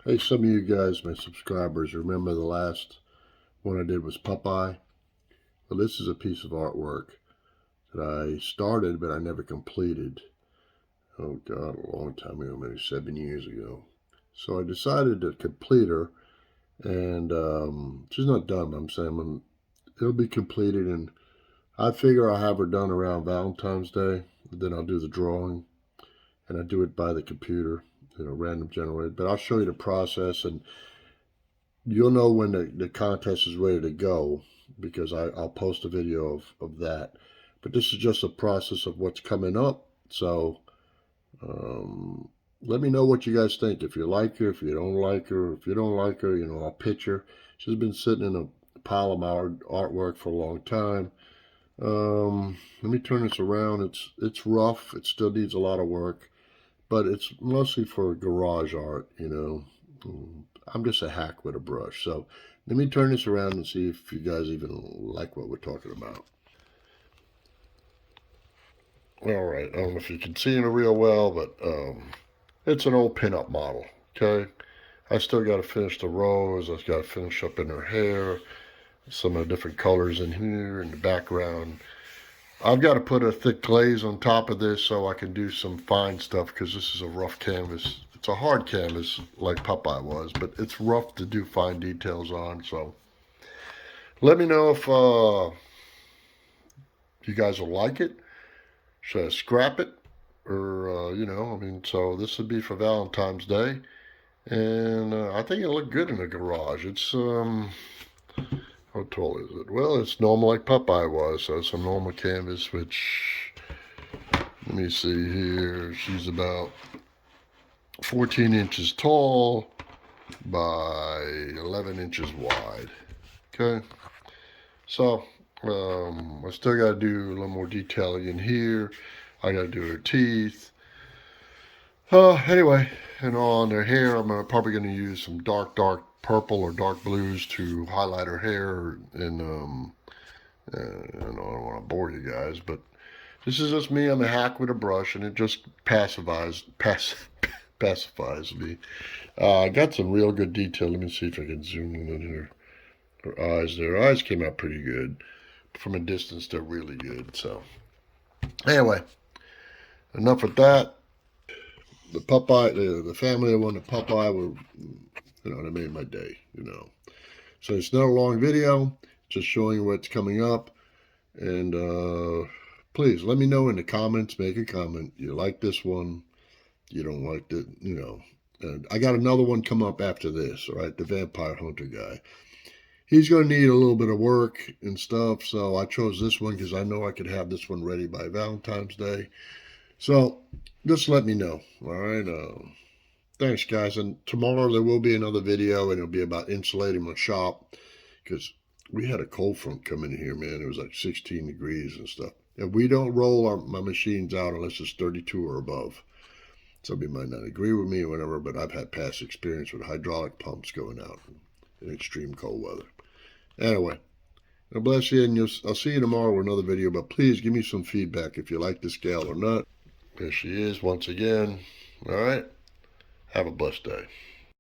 Hey, some of you guys, my subscribers, remember the last one I did was Popeye? Well, this is a piece of artwork that I started but I never completed. Oh God, a long time ago, maybe 7 years ago. So I decided to complete her, and she's not done. I'm saying it'll be completed, and I figure I'll have her done around Valentine's Day. Then I'll do the drawing, and I do it by the computer, random generated. But I'll show you the process, and you'll know when the contest is ready to go because I'll post a video of that. But this is just a process of what's coming up. So let me know what you guys think. If you like her, if you don't like her, if you don't like her, I'll pitch her. She's been sitting in a pile of my artwork for a long time. Let me turn this around. It's rough. It still needs a lot of work, but it's mostly for garage art, I'm just a hack with a brush. So let me turn this around and see if you guys even like what we're talking about. All right, I don't know if you can see it real well, but it's an old pinup model, okay? I still got to finish the rose. I've got to finish up in her hair, some of the different colors in here in the background. I've got to put a thick glaze on top of this so I can do some fine stuff because this is a rough canvas. It's a hard canvas like Popeye was, but it's rough to do fine details on. So let me know if you guys will like it. Should I scrap it? Or, so this would be for Valentine's Day. And I think it'll look good in the garage. It's, how tall is it? Well, it's normal like Popeye was. So it's a normal canvas, which, let me see here. She's about 14 inches tall by 11 inches wide. Okay. So, I still got to do a little more detailing in here. I got to do her teeth. Anyway, and on her hair, I'm probably going to use some dark purple or dark blues to highlight her hair. And I don't want to bore you guys, but this is just me. I'm a hack with a brush, and it just pacifies me. I got some real good detail. Let me see if I can zoom in on her eyes. Her eyes came out pretty good. From a distance, they're really good. So, anyway, enough with that. The Popeye, the family that won the Popeye were, they made my day, So it's not a long video, just showing what's coming up. And please let me know in the comments. Make a comment. You like this one? You don't like it, And I got another one come up after this. All right, the Vampire Hunter guy. He's going to need a little bit of work and stuff, so I chose this one because I know I could have this one ready by Valentine's Day. So just let me know, all right? Thanks, guys. And tomorrow there will be another video, and it'll be about insulating my shop because we had a cold front come in here, man. It was like 16 degrees and stuff. And we don't roll my machines out unless it's 32 or above. Some of you might not agree with me or whatever, but I've had past experience with hydraulic pumps going out in extreme cold weather. Anyway, God bless you, and I'll see you tomorrow with another video, but please give me some feedback if you like this gal or not. There she is once again. All right. Have a blessed day.